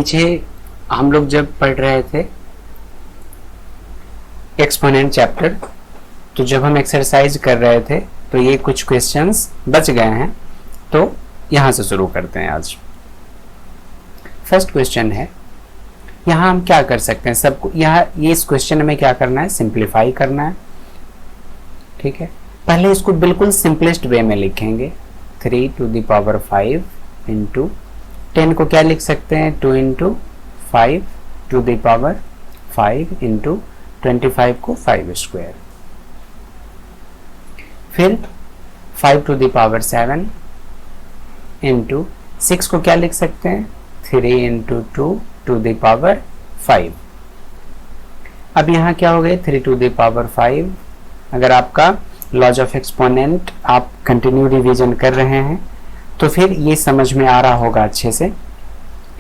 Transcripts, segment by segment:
पीछे हम लोग जब पढ़ रहे थे एक्सपोनेंट चैप्टर, तो जब हम एक्सरसाइज कर रहे थे तो ये कुछ क्वेश्चंस बच गए हैं, तो यहाँ से शुरू करते हैं। आज फर्स्ट क्वेश्चन है, यहाँ हम क्या कर सकते हैं सबको, यहाँ ये इस क्वेश्चन में क्या करना है, सिंप्लीफाई करना है। ठीक है, पहले इसको बिल्कुल सिंपलेस्ट वे में लिखेंगे। 3 to the power 5 इंटू 10 को क्या लिख सकते हैं, 2 into 5 to the power 5 into 25 को 5 स्क्वायर, फिर 5 to the power 7 इंटू 6 को क्या लिख सकते हैं, 3 इंटू 2 to the power 5। अब यहाँ क्या हो गए, 3 to the power 5। अगर आपका लॉज ऑफ एक्सपोनेंट आप कंटिन्यू रिवीजन कर रहे हैं तो फिर ये समझ में आ रहा होगा अच्छे से।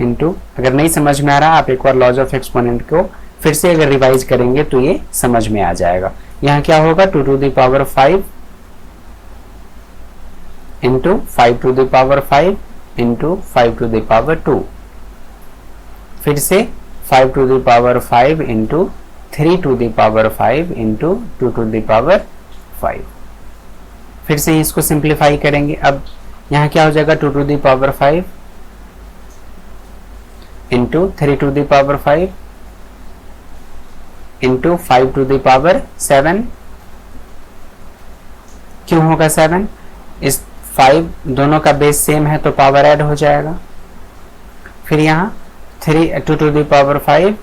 इनटू अगर नहीं समझ में आ रहा, आप एक बार लॉज ऑफ एक्सपोनेंट को फिर से अगर रिवाइज करेंगे तो ये समझ में आ जाएगा। यहाँ क्या होगा, 2 to the power 5 into 5 to the power 5 into 5 to the power 2, फिर से 5 to the power 5 into 3 to the power 5 into 2 to the power 5। फिर से इसको सिंप्लीफाई करेंगे। अब यहाँ क्या हो जाएगा, 2 to the power 5 into 3 to the power 5 into 5 to the power 7। क्यों होगा 7, इस 5 दोनों का बेस सेम है तो पावर ऐड हो जाएगा। फिर यहाँ 2 to the power 5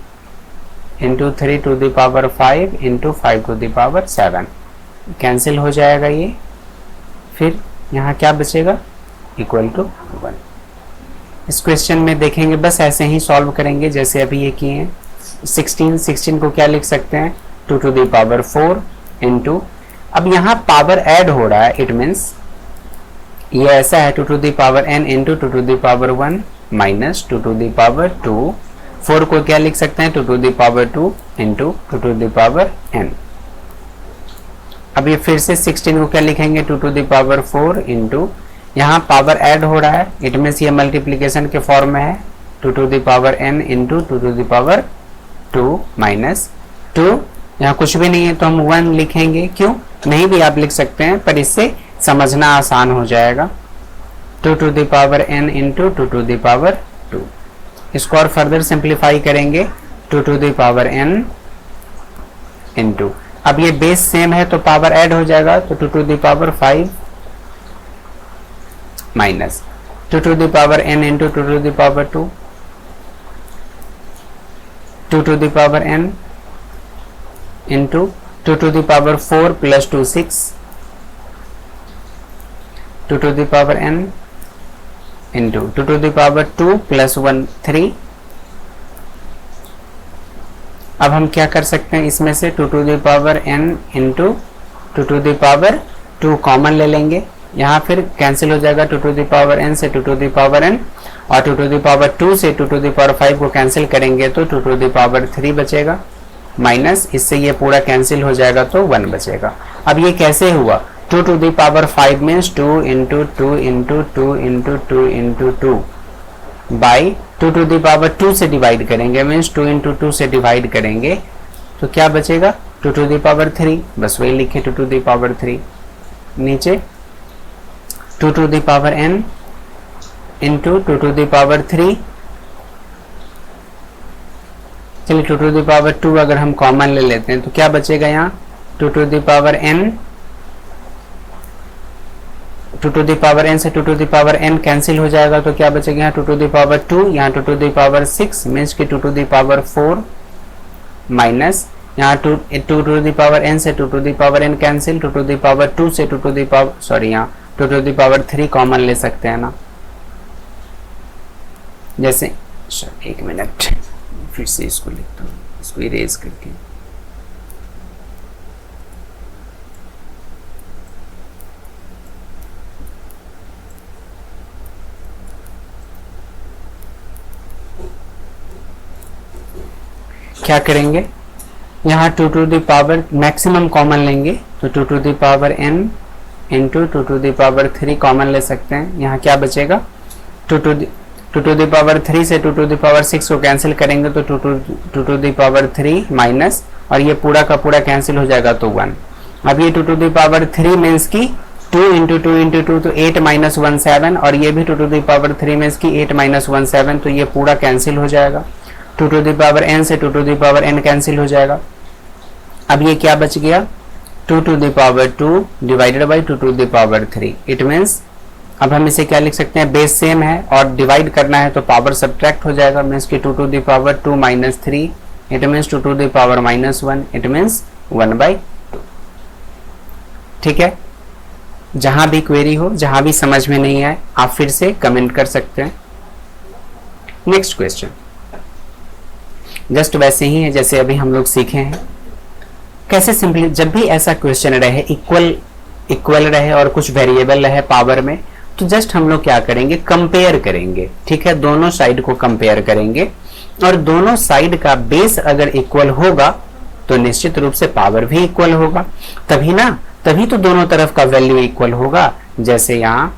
into 3 to the power 5 into 5 to the power 7, cancel हो जाएगा ये। फिर यहाँ क्या बचेगा, इक्वल टू 1। इस क्वेश्चन में देखेंगे बस ऐसे ही सॉल्व करेंगे जैसे अभी ये किए हैं। 16 को क्या लिख सकते हैं, 2 to the power 4 इंटू, अब यहाँ पावर ऐड हो रहा है, इट मीन्स ये ऐसा है 2 to the power n into 2 to the power 1 minus 2 to the power 2। 4 को क्या लिख सकते हैं, 2 to the power 2 into 2 to the power n। अब ये फिर से 16 को क्या लिखेंगे, 2 to the power 4 इंटू, यहाँ पावर ऐड हो रहा है, इट मीन्स ये मल्टीप्लीकेशन के फॉर्म में है, 2 to the power n into 2 to the power 2 minus 2। यहाँ कुछ भी नहीं है तो हम 1 लिखेंगे, क्यों नहीं भी आप लिख सकते हैं, पर इससे समझना आसान हो जाएगा। 2 to the power n into 2 to the power 2। इसको और फर्दर सिंप्लीफाई करेंगे, 2 to the power n into, अब ये बेस सेम है तो पावर ऐड हो जाएगा, तो 2 to the power 5 minus 2 to the power n into 2 to the power 2, 2 to the power n into 2 to the power 4 plus 2 6, 2 to the power n into 2 to the power 2 plus 1 3। अब हम क्या कर सकते हैं, इसमें से 2 to the power n into 2 to the power 2 common ले लेंगे, यहाँ फिर कैंसिल हो जाएगा, 2 to the power n से 2 to the power n, और 2 to the power 2 से 2 to the power 5 को कैंसिल करेंगे तो 2 to the power 3 बचेगा, माइनस इससे ये पूरा कैंसिल हो जाएगा तो 1 बचेगा। अब ये कैसे हुआ, 2 to the power 5 means 2 into 2 into 2 into 2 into 2 by 2 to the power 2 से डिवाइड करेंगे, मीन्स 2 इंटू 2 से डिवाइड करेंगे तो क्या बचेगा, 2 to the power 3, बस वही लिखे 2 to the power 3। नीचे 2 to the power n into 2 to the power 3, चलिए 2 to the power 2 अगर हम कॉमन ले लेते हैं तो क्या बचेगा, यहाँ 2 to the power n, 2 to the power n से 2 to the power n cancel हो जाएगा तो क्या बचेगा, यहाँ 2 to the power 2, यहाँ 2 to the power 6 मीन्स कि 2 to the power 4 माइनस यहाँ 2 to the power n से 2 to the power n cancel, 2 to the power 2 से 2 to the power सॉरी यहाँ 2 to the power 3 कॉमन ले सकते हैं ना। जैसे एक मिनट फिर से इसको लिखता हूँ, इसको इरेज करके। क्या करेंगे, यहाँ 2 to the power maximum common लेंगे तो 2 to the power n into 2 to the power 3 common ले सकते हैं। यहाँ क्या बचेगा, 2 to 2 टू द पावर 3 से 2 टू द पावर 6 को कैंसिल करेंगे तो 2 टू द पावर 3 माइनस, और ये पूरा का पूरा कैंसिल हो जाएगा तो 1। अब ये 2 टू द पावर 3 मीन्स की 2 इंटू 2 इंटू 2 तो 8 माइनस 1 7, और ये भी 2 टू द पावर 3 मीन्स की 8 माइनस 1 7, तो ये पूरा कैंसिल हो जाएगा। 2 टू द पावर n से 2 to the power n cancel हो जाएगा। अब ये क्या बच गया, 2 to the power 2 divided by 2 to the power 3। It means अब हम इसे क्या लिख सकते हैं, बेस सेम है और डिवाइड करना है तो पावर सब्ट्रैक्ट हो जाएगा, मीन्स की 2 to the power 2 minus 3, it means 2 to the power minus 1, it means 1/2। ठीक है, जहां भी क्वेरी हो, जहां भी समझ में नहीं आए, आप फिर से कमेंट कर सकते हैं। नेक्स्ट क्वेश्चन जस्ट वैसे ही है जैसे अभी हम लोग सीखे हैं। कैसे सिंपली, जब भी ऐसा क्वेश्चन रहे इक्वल रहे और कुछ वेरिएबल रहे पावर में, तो जस्ट हम लोग क्या करेंगे, कंपेयर करेंगे। ठीक है, दोनों साइड को कंपेयर करेंगे, और दोनों साइड का बेस अगर इक्वल होगा तो निश्चित रूप से पावर भी इक्वल होगा, तभी ना, तभी तो दोनों तरफ का वैल्यू इक्वल होगा। जैसे यहाँ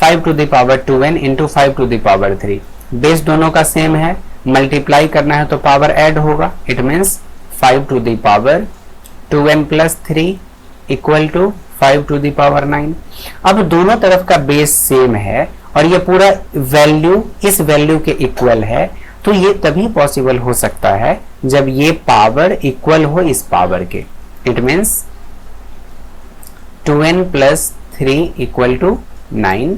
5 to the power 2n into 5 to the power 3, base दोनों का सेम है, मल्टीप्लाई करना है तो पावर ऐड होगा, it means 5 to the power 2n plus 3 equal to 5 to the power 9। अब दोनों तरफ का बेस सेम है और ये पूरा वैल्यू इस वैल्यू के इक्वल है, तो ये तभी पॉसिबल हो सकता है जब ये पावर इक्वल हो इस पावर के। It means 2n plus 3 equal to 9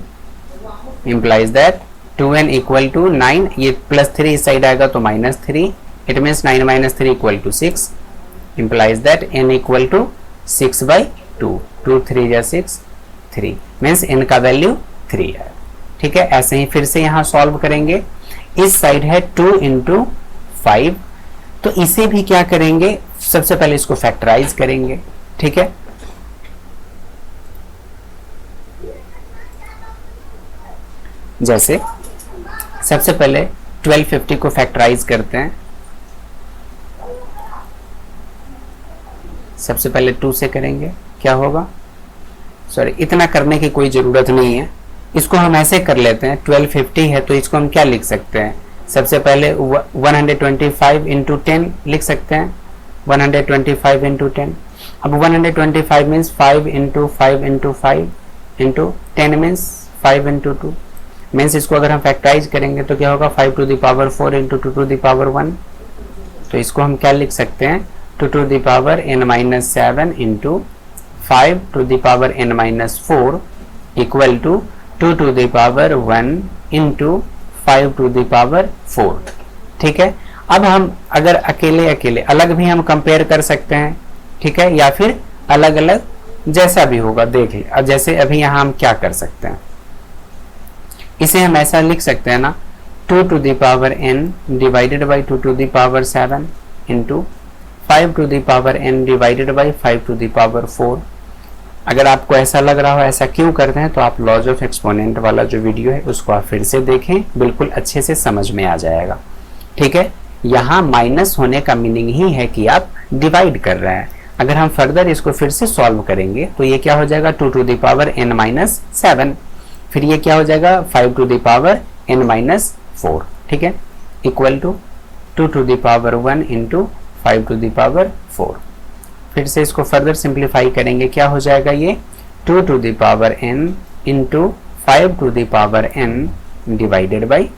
implies that 2n equal to 9, ये प्लस 3 इस साइड आएगा तो minus 3, it means 9 minus 3 equal to 6, implies that n equal to 6/2, 2 3 या 6 3, मीन्स n का वैल्यू 3 है। ठीक है, ऐसे ही फिर से यहाँ सॉल्व करेंगे। इस साइड है 2 इंटू 5, तो इसे भी क्या करेंगे, सबसे पहले इसको फैक्टराइज करेंगे। ठीक है, जैसे सबसे पहले 1250 को फैक्टराइज करते हैं। सबसे पहले 2 से करेंगे, क्या होगा, सॉरी इतना करने की कोई ज़रूरत नहीं है, इसको हम ऐसे कर लेते हैं। 1250 है तो इसको हम क्या लिख सकते हैं, सबसे पहले 125 इंटू 10 लिख सकते हैं, 125 इंटू 10। अब 125 means 5 into 5 into 5 into 10 means 5 into 2, means इसको अगर हम फैक्टराइज करेंगे तो क्या होगा, 5 to the power 4 into 2 to the power 1। तो इसको हम क्या लिख सकते हैं, 2 to the power n minus 7 into 5 to the power n minus 4 equal to 2 to the power 1 into 5 to the power 4। ठीक है, अब हम अगर अकेले अकेले अलग भी हम कंपेयर कर सकते हैं, ठीक है, या फिर अलग अलग, जैसा भी होगा देख ले। अब जैसे अभी यहाँ हम क्या कर सकते हैं, इसे हम ऐसा लिख सकते हैं ना, 2 to the power n divided by 2 to the power 7 into 5 to the power n divided by 5 to the power 4। अगर आपको ऐसा लग रहा हो ऐसा क्यों करते हैं, तो आप लॉज ऑफ एक्सपोनेंट वाला जो वीडियो है उसको आप फिर से देखें, बिल्कुल अच्छे से समझ में आ जाएगा। ठीक है, यहाँ माइनस होने का मीनिंग ही है कि आप डिवाइड कर रहे हैं। अगर हम फर्दर इसको फिर से सॉल्व करेंगे तो ये क्या हो जाएगा, 2 to the power n minus 7, फिर ये क्या हो जाएगा, 5 to the power n minus 4। ठीक है, equal to 2 to the power 1 into 5 to the power 4। फिर से इसको फर्दर सिंप्लीफाई करेंगे, क्या हो जाएगा, ये 2 to the power n into 5 to the power n divided by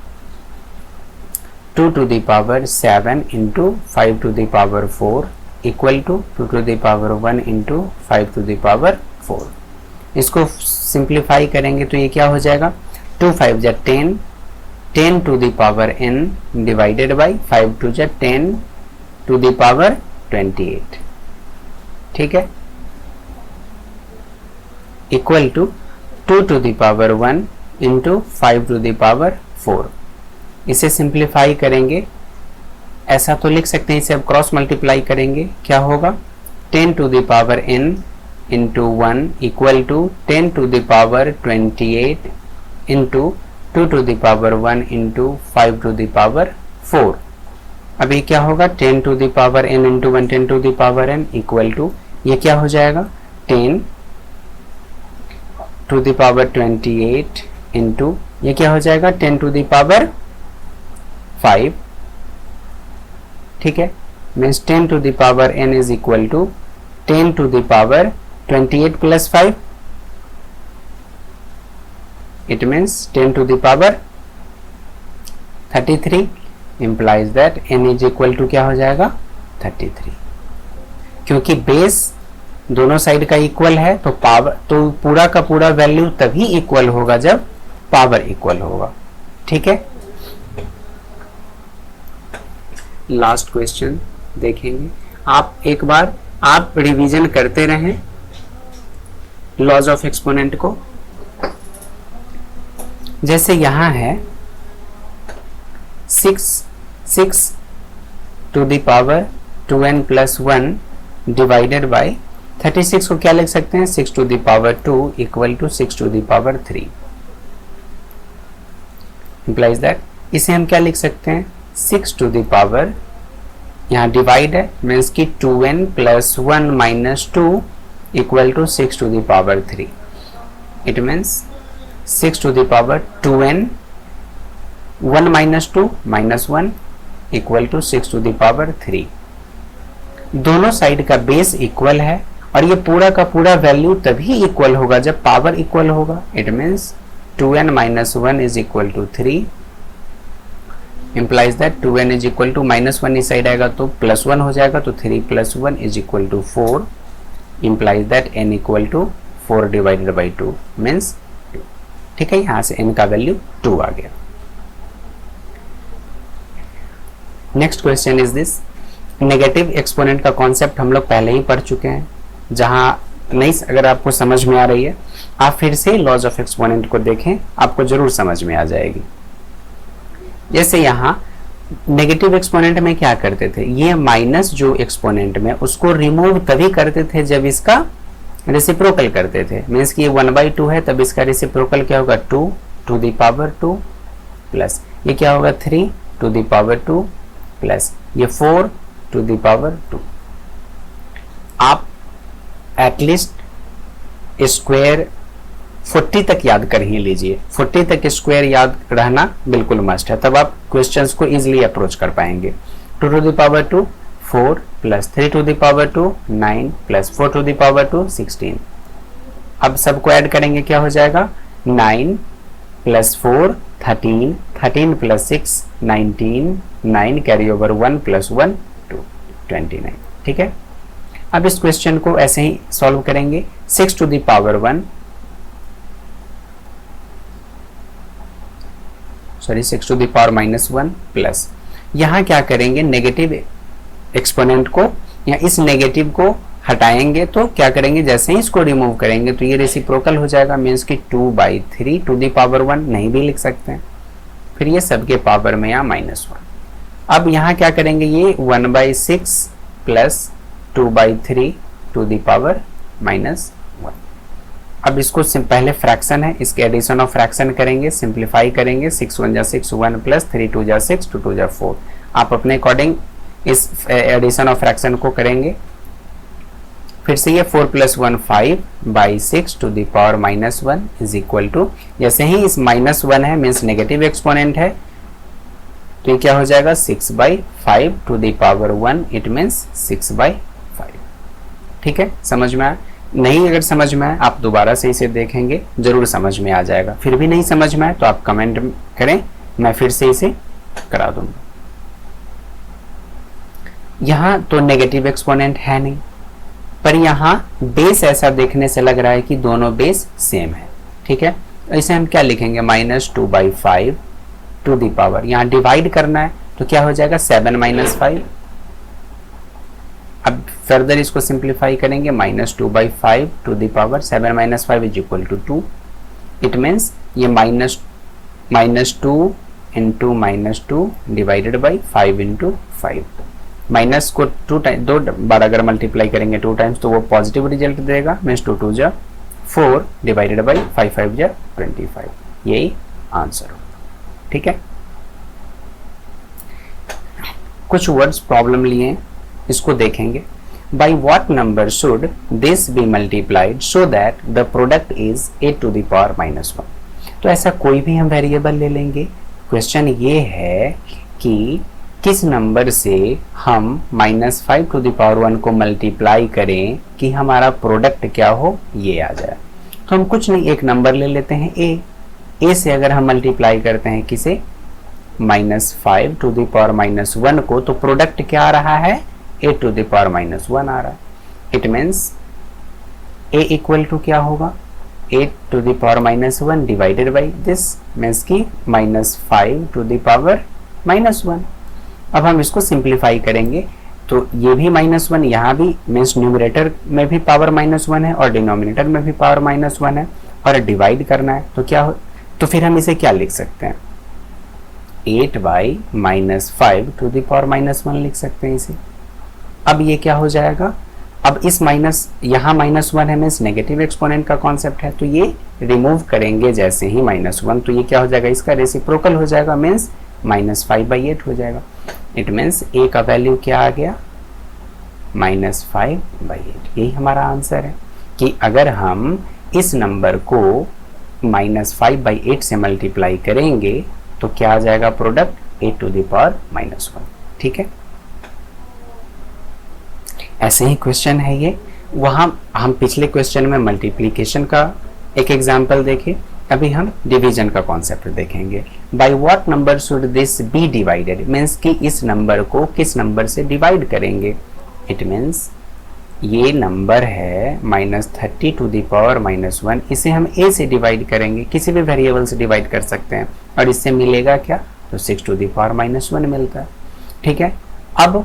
2 to the power 7 into 5 to the power 4 equal to 2 to the power 1 into 5 to the power 4। इसको simplify करेंगे तो ये क्या हो जाएगा, 2 5 जा 10, 10 to the power n divided by 5 टू जा 10 टू द पावर 28। ठीक है, equal to 2 to the power 1 into 5 to the power 4। इसे सिंप्लीफाई करेंगे, ऐसा तो लिख सकते हैं, इसे अब क्रॉस मल्टीप्लाई करेंगे, क्या होगा, 10 to the power n into 1 equal to 10 to the power 28 into 2 to the power 1 into 5 to the power 4। अभी क्या होगा, 10 to the power n into 1 10 to the power n equal to, ये क्या हो जाएगा, 10 टू द पावर 28 इंटू ये क्या हो जाएगा 10 टू द पावर 5, ठीक है, means 10 to the power n is equal to 10 to the power 28 plus 5, it means 10 to the power 33, implies that n is equal to क्या हो जाएगा 33। क्योंकि बेस दोनों साइड का इक्वल है तो पावर तो पूरा का पूरा वैल्यू तभी इक्वल होगा जब पावर इक्वल होगा, ठीक है। लास्ट क्वेश्चन देखेंगे, आप एक बार आप रिवीजन करते रहें लॉज ऑफ एक्सपोनेंट को। जैसे यहां है 6 to the power 2n plus 1 divided by 36 को क्या लिख सकते हैं 6 to the power 2 equal to 6 to the power 3, implies that इसे हम क्या लिख सकते हैं 6 टू द पावर, यहाँ डिवाइड है मीन्स की 2n plus 1 minus 2 equal to 6 to the power 3, it means 6 to the power 2n 1 minus 2 minus 1 equal to 6 to the power 3। दोनों साइड का बेस इक्वल है और ये पूरा का पूरा वैल्यू तभी इक्वल होगा जब पावर इक्वल होगा, it means 2n minus 1 is equal to 3, implies that 2n is equal to minus 1 इस साइड आएगा तो प्लस 1 हो जाएगा तो 3 plus 1 is equal to 4, implies that n equal to 4 divided by 2 means 2, ठीक है। यहाँ से n का वैल्यू 2 आ गया। Next question is this, negative exponent का कॉन्सेप्ट हम लोग पहले ही पढ़ चुके हैं, जहां नहीं अगर आपको समझ में आ रही है आप फिर से लॉज ऑफ एक्सपोनेंट को देखें, आपको जरूर समझ में आ जाएगी। जैसे यहां नेगेटिव एक्सपोनेंट में क्या करते थे, ये माइनस जो एक्सपोनेंट में उसको रिमूव तभी करते थे जब इसका रेसिप्रोकल करते थे, मीन्स कि ये 1/2 है तब इसका रेसिप्रोकल क्या होगा 2 टू द पावर 2 प्लस ये क्या होगा 3 टू द पावर 2 प्लस ये 4 टू द पावर 2। आप एटलीस्ट स्क्वायर 40 तक याद कर ही लीजिए, 40 तक स्क्वायर याद रहना बिल्कुल मस्ट है, तब आप क्वेश्चंस को इजीली अप्रोच कर पाएंगे। 2 to the power 2 4 plus 3 to the power 2 9 plus 4 to the power 2 16। अब सबको ऐड करेंगे क्या हो जाएगा 9 plus 4 13 13 plus 6 19 9 carry over 1 plus 1 2 29, ठीक है। अब इस क्वेश्चन को ऐसे ही सॉल्व करेंगे 6 to the power 1 sorry 6 to the power minus 1 plus यहां क्या करेंगे नेगेटिव एक्सपोनेंट को या इस नेगेटिव को हटाएंगे तो क्या करेंगे जैसे ही इसको रिमूव करेंगे तो ये रेसिप्रोकल हो जाएगा, मीन्स कि 2/3 टू द पावर 1 नहीं भी लिख सकते हैं, फिर ये सबके पावर में यहाँ -1। अब यहाँ क्या करेंगे ये 1/6 प्लस 2/3 टू द पावर -1। अब इसको पहले फ्रैक्शन है, इसके एडिशन ऑफ फ्रैक्शन करेंगे, सिंप्लीफाई करेंगे, 6 1 जा 6 1 प्लस 3 2 जा 6 2 2 जा 4। आप अपने अकॉर्डिंग इस एडिशन ऑफ फ्रैक्शन को करेंगे। फिर से ये 4 plus 1 5/6 to the power -1 is equal to, जैसे ही इस -1 है मीन्स नेगेटिव एक्सपोनेंट है तो ये क्या हो जाएगा 6/5 to the power 1, it means 6/5, ठीक है। समझ में आया? नहीं अगर समझ में आए आप दोबारा से इसे देखेंगे जरूर समझ में आ जाएगा, फिर भी नहीं समझ में आए तो आप कमेंट करें, मैं फिर से इसे करा दूंगा। यहां तो नेगेटिव एक्सपोनेंट है नहीं, पर यहां बेस ऐसा देखने से लग रहा है कि दोनों बेस सेम है, ठीक है। इसे हम क्या लिखेंगे -2/5 टू द पावर, यहां डिवाइड करना है तो क्या हो जाएगा 7 - 5। अब फर्दर इसको सिंप्लीफाई करेंगे -2/5 to the power 7 - 5 is equal to 2, it means ये -2 into -2 divided by 5 into 5। Minus को 2 बार अगर मल्टीप्लाई करेंगे 2 टाइम्स तो वो पॉजिटिव रिजल्ट देगा, मीन्स 2 2 जा 4 डिवाइडेड बाई 5 5 जा 25, यही आंसर हो, ठीक है। कुछ वर्ड्स प्रॉब्लम लिए इसको देखेंगे। By what number should this be multiplied so that the product is 8 to the power -1। तो ऐसा कोई भी हम वेरिएबल ले लेंगे। क्वेश्चन ये है कि किस नंबर से हम -5⁻1 को मल्टीप्लाई करें कि हमारा प्रोडक्ट क्या हो, ये आ जाए। तो हम कुछ नहीं, एक नंबर ले लेते हैं ए से अगर हम मल्टीप्लाई करते हैं किसे, -5⁻1 को, तो प्रोडक्ट क्या आ रहा है, a⁻1 आ रहा है। It means a equal to क्या होगा, a⁻1 divided by this, means की -5⁻1। अब हम इसको सिंप्लीफाई करेंगे तो ये भी -1, यहाँ भी, मीन्स न्यूमरेटर में भी पावर -1 है और डिनोमिनेटर में भी पावर -1 है, और डिवाइड करना है तो क्या हो, तो फिर हम इसे क्या लिख सकते हैं, 8/-5⁻1 लिख सकते हैं इसे। अब ये क्या हो जाएगा, अब इस माइनस, यहाँ -1 है, मीन्स नेगेटिव एक्सपोनेंट का कॉन्सेप्ट है, तो ये रिमूव करेंगे जैसे ही -1, तो ये क्या हो जाएगा, इसका रेसिप्रोकल हो जाएगा, मीन्स -5/8 हो जाएगा। इट मीन्स a का वैल्यू क्या आ गया, -5/8। यही हमारा आंसर है कि अगर हम इस नंबर को -5/8 से मल्टीप्लाई करेंगे तो क्या आ जाएगा प्रोडक्ट, a⁻1। ठीक है, ऐसे ही क्वेश्चन है ये। वहां हम पिछले क्वेश्चन में मल्टीप्लीकेशन का एक एग्जाम्पल देखे, अभी हम डिवीजन का कॉन्सेप्ट देखेंगे। By what number should this be divided, means कि इस नंबर को किस नंबर से डिवाइड करेंगे। इट मीन्स ये नंबर है -30⁻1, इसे हम a से डिवाइड करेंगे, किसी भी वेरिएबल से डिवाइड कर सकते हैं, और इससे मिलेगा क्या, तो 6⁻1 मिलता है। ठीक है, अब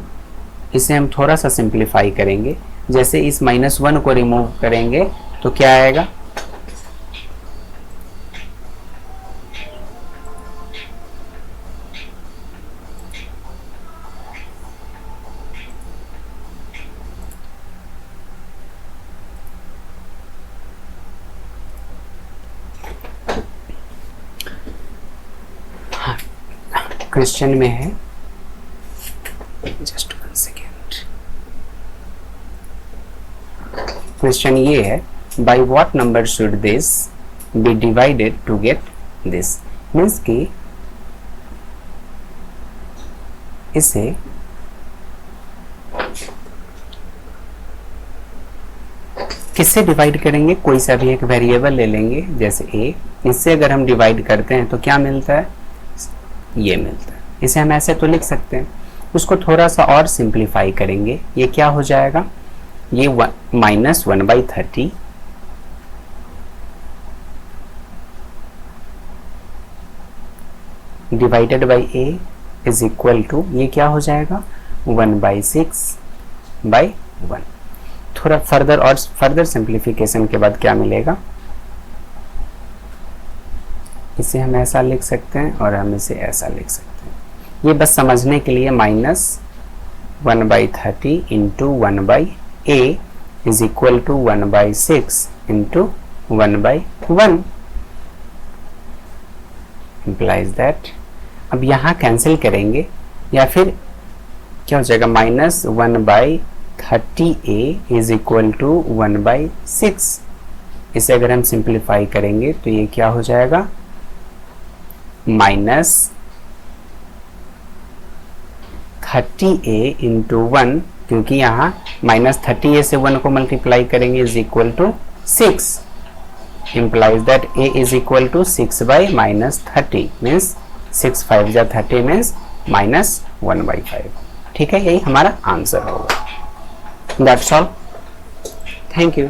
इसे हम थोड़ा सा सिंप्लीफाई करेंगे, जैसे इस -1 को रिमूव करेंगे तो क्या आएगा, क्वेश्चन में है, जस्ट 1 सेकेंड, क्वेश्चन ये है, by what number should this be divided to get this, means कि इसे किससे डिवाइड करेंगे, कोई सा भी एक वेरिएबल ले लेंगे जैसे a, इससे अगर हम डिवाइड करते हैं तो क्या मिलता है, ये मिलता है। इसे हम ऐसे तो लिख सकते हैं, उसको थोड़ा सा और सिंप्लीफाई करेंगे, ये क्या हो जाएगा, ये -1/30 divided by a is equal to, ये क्या हो जाएगा, 1/6/1। थोड़ा फर्दर सिंप्लीफिकेशन के बाद क्या मिलेगा, इसे हम ऐसा लिख सकते हैं और हम इसे ऐसा लिख सकते हैं। ये बस समझने के लिए, -1/30 into 1/a is equal to 1/6 into 1/1 implies that. अब यहाँ कैंसिल करेंगे या फिर क्या हो जाएगा, -1/30a इज इक्वल टू 1/6। इसे अगर हम सिंप्लीफाई करेंगे तो ये क्या हो जाएगा, -30a इंटू 1, क्योंकि यहाँ -30a से 1 को मल्टीप्लाई करेंगे is equal to 6, implies that a is equal to 6/-30 means 6×5=30 means -1/5। ठीक है, यही हमारा आंसर होगा। That's all, thank you.